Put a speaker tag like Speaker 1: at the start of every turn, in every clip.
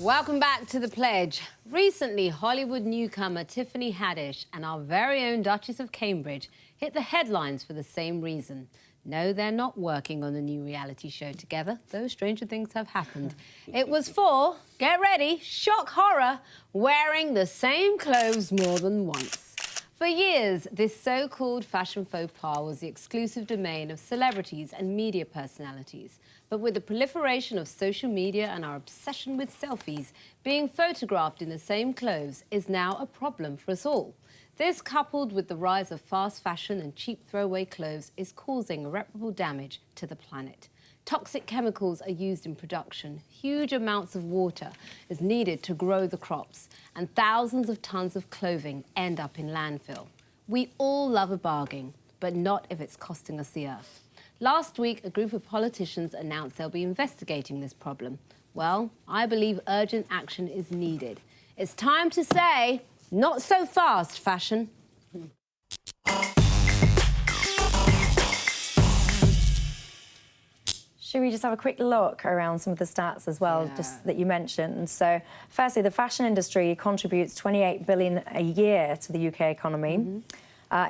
Speaker 1: Welcome back to The Pledge. Recently, Hollywood newcomer Tiffany Haddish and our very own Duchess of Cambridge hit the headlines for the same reason. No, they're not working on a new reality show together, though stranger things have happened. It was for, get ready, shock horror, wearing the same clothes more than once. For years, this so-called fashion faux pas was the exclusive domain of celebrities and media personalities. But with the proliferation of social media and our obsession with selfies, being photographed in the same clothes is now a problem for us all. This, coupled with the rise of fast fashion and cheap throwaway clothes, is causing irreparable damage to the planet. Toxic chemicals are used in production, huge amounts of water is needed to grow the crops, and thousands of tons of clothing end up in landfill. We all love a bargain, but not if it's costing us the earth. Last week, a group of politicians announced they'll be investigating this problem. Well, I believe urgent action is needed. It's time to say, not so fast, fashion.
Speaker 2: Should we just have a quick look around some of the stats as well, just that you mentioned? So, firstly, the fashion industry contributes $28 billion a year to the UK economy.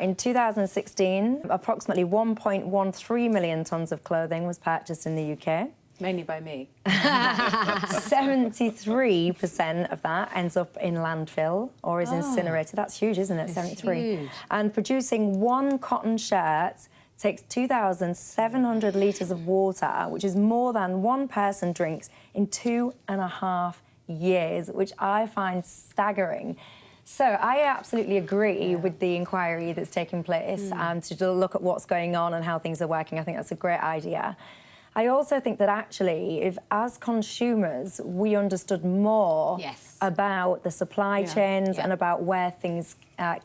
Speaker 2: In 2016, approximately 1.13 million tonnes of clothing was purchased in the UK.
Speaker 3: Mainly by me.
Speaker 2: 73% of that ends up in landfill or is incinerated. That's huge, isn't it? 73.
Speaker 1: Huge.
Speaker 2: And producing one cotton shirt takes 2,700 litres of water, which is more than one person drinks in 2.5 years, which I find staggering. So I absolutely agree with the inquiry that's taking place to look at what's going on and how things are working. I think that's a great idea. I also think that actually, if as consumers we understood more about the supply chains and about where things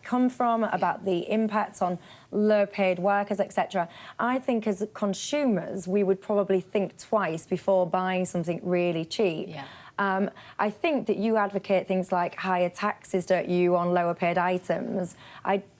Speaker 2: come from, about the impacts on low-paid workers, etc., I think as consumers we would probably think twice before buying something really cheap. I think that you advocate things like higher taxes, don't you, on lower-paid items.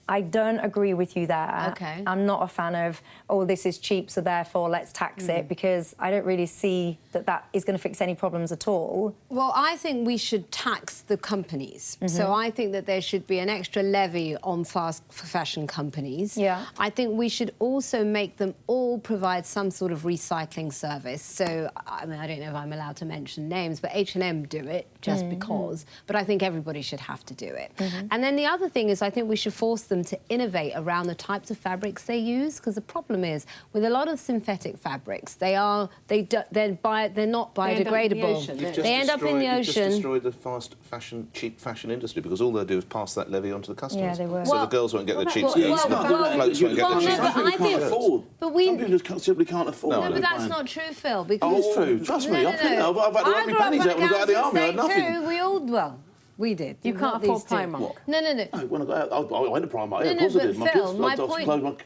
Speaker 2: I don't agree with you there.
Speaker 1: Okay.
Speaker 2: I'm not a fan of, oh, this is cheap, so therefore let's tax it, because I don't really see that that is going to fix any problems at all.
Speaker 1: Well, I think we should tax the companies. So I think that there should be an extra levy on fast fashion companies. I think we should also make them all provide some sort of recycling service. So, I mean, I don't know if I'm allowed to mention names, but H&M do it just because. But I think everybody should have to do it. And then the other thing is I think we should force them to innovate around the types of fabrics they use, because the problem is with a lot of synthetic fabrics, they're not biodegradable. They end up in the ocean.
Speaker 4: You've just destroyed the fast fashion, cheap fashion industry, because all they do is pass that levy on to the customers.
Speaker 2: Yeah, they will.
Speaker 4: So the girls won't get the cheap skirts, the blokes won't get the cheap skirts.
Speaker 3: Some people just simply can't afford.
Speaker 1: No, but that's not true, Phil. Because
Speaker 4: oh, it's true. Trust me, I've been there. I've had to have my pennies out when I got out of the army. I had nothing.
Speaker 1: We all, well, we did.
Speaker 3: You can't afford Primark.
Speaker 1: No.
Speaker 4: No, when I got out, I went to Primark. Yeah, of course I did.
Speaker 1: But Phil, my point...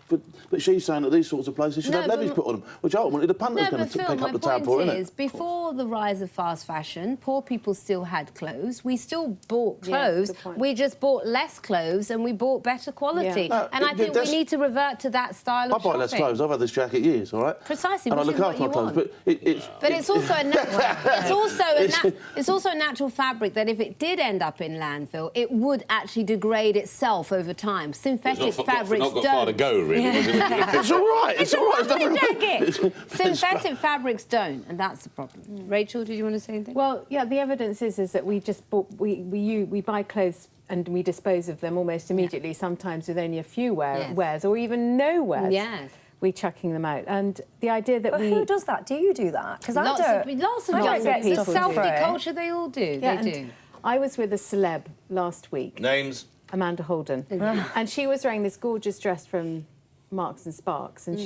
Speaker 4: But she's saying that these sorts of places should have levies put on them, which I wanted the punters going to pick up the tab for, isn't it?
Speaker 1: Before the rise of fast fashion, poor people still had clothes. We still bought clothes. We just bought less clothes and we bought better quality. No, and I think we need to revert to that style of shopping. I buy
Speaker 4: less clothes. I've had this jacket years, all right?
Speaker 1: Precisely.
Speaker 4: And I look after my clothes, but
Speaker 1: it's also a it's also a natural fabric that if it did end up in landfill, it would actually degrade itself over time. Synthetic fabrics don't.
Speaker 5: Not got far to go, really.
Speaker 4: It's all right. It's all right.
Speaker 1: Synthetic fabrics don't, and that's the problem. Rachel, did you want to say anything?
Speaker 3: Well, yeah, the evidence is that we just bought, we buy clothes and we dispose of them almost immediately, sometimes with only a few wears or even no wears. We're chucking them out, and the idea that
Speaker 2: who does that? Do you do that? Because I don't.
Speaker 1: Lots of people. The selfie culture, they all do. They do.
Speaker 3: I was with a celeb last week.
Speaker 5: Names?
Speaker 3: Amanda Holden. And she was wearing this gorgeous dress from Marks and Sparks, and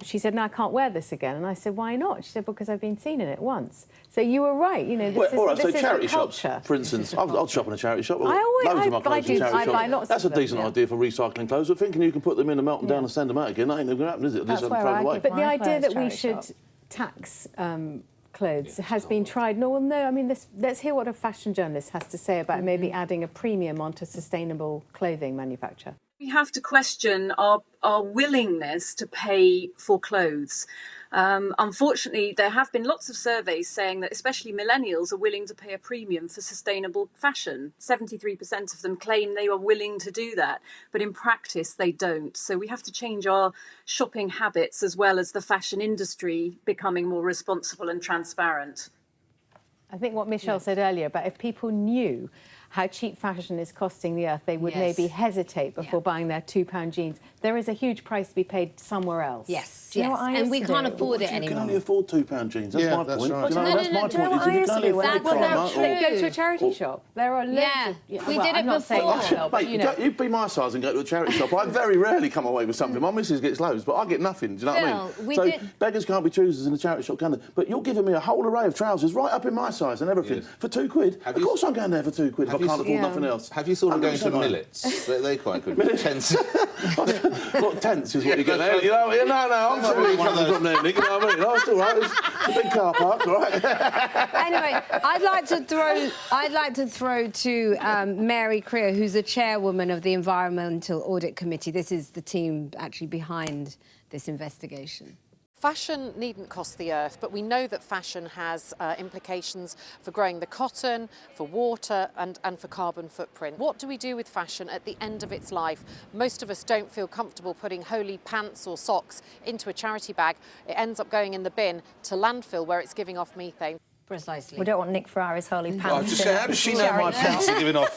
Speaker 3: she said, no, I can't wear this again. And I said, why not? She said, because I've been seen in it once. So you were right, you know, this is
Speaker 4: charity
Speaker 3: the culture.
Speaker 4: Shops, for instance. I'll shop in a charity shop.
Speaker 3: I buy lots
Speaker 4: That's
Speaker 3: of
Speaker 4: a decent idea for recycling clothes, but thinking you can put them in and melt them down and send them out again, that ain't going to happen, is it?
Speaker 2: That's where I
Speaker 4: away.
Speaker 3: But the idea that we should tax clothes has been tried. No, I mean, let's hear what a fashion journalist has to say about maybe adding a premium onto sustainable clothing manufacture.
Speaker 5: We have to question our willingness to pay for clothes. Unfortunately, there have been lots of surveys saying that especially millennials are willing to pay a premium for sustainable fashion. 73% of them claim they are willing to do that, but in practice they don't. So we have to change our shopping habits as well as the fashion industry becoming more responsible and transparent.
Speaker 3: I think what Michelle said earlier about if people knew how cheap fashion is costing the earth, they would maybe hesitate before buying their £2 jeans. There is a huge price to be paid somewhere else.
Speaker 1: Yes,
Speaker 2: Do you know what I
Speaker 1: and we
Speaker 2: used to
Speaker 1: can't
Speaker 2: do?
Speaker 1: afford it
Speaker 4: You
Speaker 1: anymore.
Speaker 4: can only afford £2 jeans. That's my point.
Speaker 6: Right.
Speaker 4: Do you know, that's my
Speaker 2: do you know
Speaker 4: point.
Speaker 2: what I
Speaker 4: You
Speaker 2: used
Speaker 4: can
Speaker 2: to
Speaker 4: only
Speaker 2: do when I
Speaker 4: afford
Speaker 2: was
Speaker 4: that.
Speaker 3: Well, go to a charity shop. There are loads of...
Speaker 1: We did it
Speaker 3: I'm not saying
Speaker 1: before.
Speaker 3: Michelle, but,
Speaker 4: Mate,
Speaker 3: you know.
Speaker 4: you be my size and go to a charity shop. I very rarely come away with something. My missus gets loads, but I get nothing. Do you know what I
Speaker 1: Phil,
Speaker 4: mean?
Speaker 1: we
Speaker 4: So
Speaker 1: did-
Speaker 4: beggars can't be choosers in a charity shop, can they? But you're giving me a whole array of trousers right up in my size and everything for £2. Of course I'm going there for £2 if I can't afford nothing else.
Speaker 6: Have you thought of going to
Speaker 4: 100% I am.
Speaker 6: Millets? They're quite good. Tents.
Speaker 4: What tents is what you get there? You know, no, I'm not really coming from there, Nick. You know what I mean? Oh, it's all right. It's a big car park, all right?
Speaker 1: Anyway, I'd like to throw to Mary Creer, who's the chairwoman of the Environmental Audit Committee. This is the team actually behind this investigation.
Speaker 7: Fashion needn't cost the earth, but we know that fashion has implications for growing the cotton, for water and for carbon footprint. What do we do with fashion at the end of its life? Most of us don't feel comfortable putting holey pants or socks into a charity bag. It ends up going in the bin to landfill where it's giving off methane.
Speaker 1: Precisely.
Speaker 2: We don't want Nick Ferrari's holy pants.
Speaker 6: I was just saying, how does she know my pants are giving off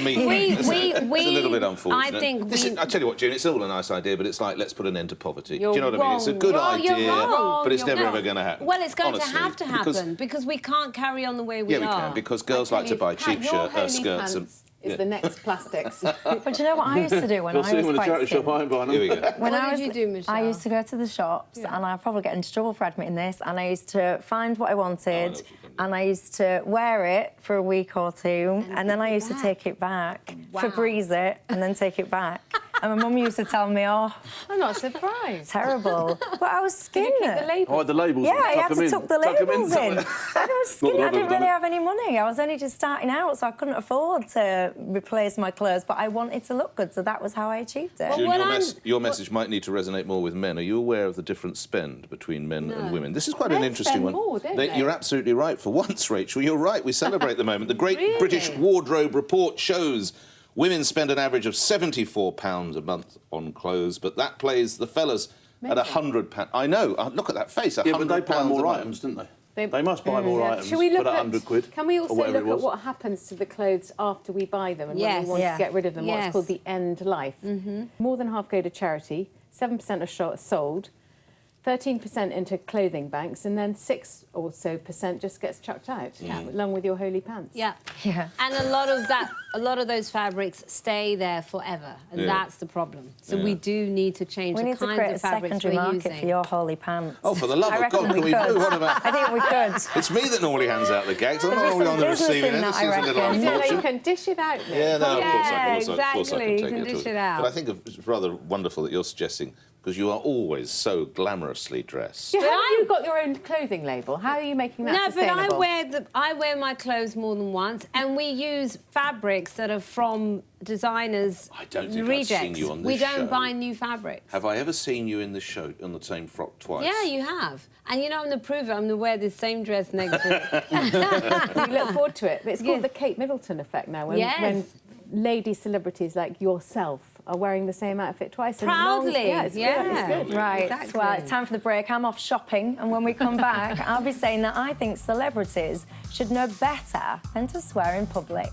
Speaker 6: methane? It's a little bit unfortunate.
Speaker 1: I think
Speaker 6: I tell you what, June, it's all a nice idea, but it's like, let's put an end to poverty.
Speaker 1: You're
Speaker 6: Do you know what I mean? It's a
Speaker 1: wrong.
Speaker 6: good
Speaker 1: Well,
Speaker 6: idea,
Speaker 1: you're wrong.
Speaker 6: but it's
Speaker 1: You're
Speaker 6: never
Speaker 1: wrong.
Speaker 6: ever going to happen.
Speaker 1: Well, it's going
Speaker 6: honestly,
Speaker 1: to have to happen because we can't carry on the way we are.
Speaker 6: Yeah, we can, because girls like to buy cheap skirts and...
Speaker 3: Is the next plastics.
Speaker 2: But do you know what I used to do when I
Speaker 4: You'll
Speaker 2: was
Speaker 4: see them in a
Speaker 2: quite
Speaker 4: charity shop,
Speaker 2: skinny?
Speaker 4: I ain't buying them.
Speaker 6: Here we go.
Speaker 2: When
Speaker 1: What did you do, Michelle?
Speaker 2: I used to go to the shops and I probably get into trouble for admitting this, and I used to find what I wanted and I used to wear it for a week or two and then I used to take it back, Febreze it and then take it back. And my mum used to tell me, oh,
Speaker 3: I'm not surprised.
Speaker 2: terrible. But I was skinny.
Speaker 3: Did you keep the label?
Speaker 4: Oh, the labels.
Speaker 2: Yeah, I had to tuck the labels in.
Speaker 4: Tuck
Speaker 2: I was skinny.
Speaker 4: Not
Speaker 2: I
Speaker 4: that
Speaker 2: didn't
Speaker 4: I've
Speaker 2: really
Speaker 4: done it.
Speaker 2: have any money. I was only just starting out, so I couldn't afford to replace my clothes, but I wanted to look good, so that was how I achieved it.
Speaker 6: June, your message might need to resonate more with men. Are you aware of the different spend between men and women? This is quite an
Speaker 3: Men
Speaker 6: interesting
Speaker 3: spend
Speaker 6: one.
Speaker 3: more, don't they?
Speaker 6: You're absolutely right. For once, Rachel, you're right. We celebrate the moment. The Great British Wardrobe Report shows women spend an average of £74 a month on clothes, but that plays the fellas at £100. I know. Look at that face.
Speaker 4: Yeah, but they buy
Speaker 6: £100
Speaker 4: more
Speaker 6: a month.
Speaker 4: items, didn't they? They must buy more items
Speaker 3: Should we look
Speaker 4: for that
Speaker 3: at,
Speaker 4: 100 quid.
Speaker 3: Can we
Speaker 4: or
Speaker 3: also
Speaker 4: whatever
Speaker 3: look
Speaker 4: it
Speaker 3: at
Speaker 4: was.
Speaker 3: what happens to the clothes after we buy them and when
Speaker 1: Yes.
Speaker 3: we want to get rid of them,
Speaker 1: Yes.
Speaker 3: what's called the end life? More than half go to charity, 7% are sold, 13% into clothing banks, and then 6% or so just gets chucked out, along with your holy pants.
Speaker 1: Yeah.
Speaker 2: Yeah.
Speaker 1: And a lot of those fabrics stay there forever, and that's the problem. So we do need to change
Speaker 2: We
Speaker 1: the
Speaker 2: need to
Speaker 1: kinds
Speaker 2: create a
Speaker 1: of fabrics
Speaker 2: secondary
Speaker 1: we're
Speaker 2: market
Speaker 1: using.
Speaker 2: for your holy pants.
Speaker 6: Oh, for the love
Speaker 2: I
Speaker 6: of
Speaker 2: reckon
Speaker 6: God, can
Speaker 2: we
Speaker 6: we
Speaker 2: could.
Speaker 6: move on about...
Speaker 2: I think we could.
Speaker 6: It's me that normally hands out the gags. I'm not
Speaker 2: There's
Speaker 6: normally
Speaker 2: some
Speaker 6: on the
Speaker 2: business
Speaker 6: receiving
Speaker 2: in
Speaker 6: end.
Speaker 2: that,
Speaker 6: This
Speaker 2: I
Speaker 6: seems a little
Speaker 2: reckon.
Speaker 3: You know,
Speaker 6: unfortunate.
Speaker 3: you can dish it out, Nick.
Speaker 6: Yeah, no, of course I can
Speaker 1: exactly.
Speaker 6: take
Speaker 1: You can
Speaker 6: it.
Speaker 1: dish it out.
Speaker 6: But I think it's rather wonderful that you're suggesting, because you are always so glamorously dressed.
Speaker 3: Yeah, how have you got your own clothing label? How are you making that
Speaker 1: No,
Speaker 3: sustainable?
Speaker 1: but I wear my clothes more than once, and we use fabrics that are from designers'
Speaker 6: I don't think I've
Speaker 1: rejects.
Speaker 6: seen you on this
Speaker 1: we don't
Speaker 6: show.
Speaker 1: buy new fabrics.
Speaker 6: Have I ever seen you in the show on the same frock twice?
Speaker 1: Yeah, you have. And you know, I'm going to prove it. I'm going to wear this same dress next week.
Speaker 3: You look forward to it. It's called the Kate Middleton effect now, when lady celebrities like yourself are wearing the same outfit twice.
Speaker 1: Proudly.
Speaker 3: Yeah, it's good.
Speaker 2: Right,
Speaker 1: Exactly.
Speaker 2: well, it's time for the break. I'm off shopping, and when we come back, I'll be saying that I think celebrities should know better than to swear in public.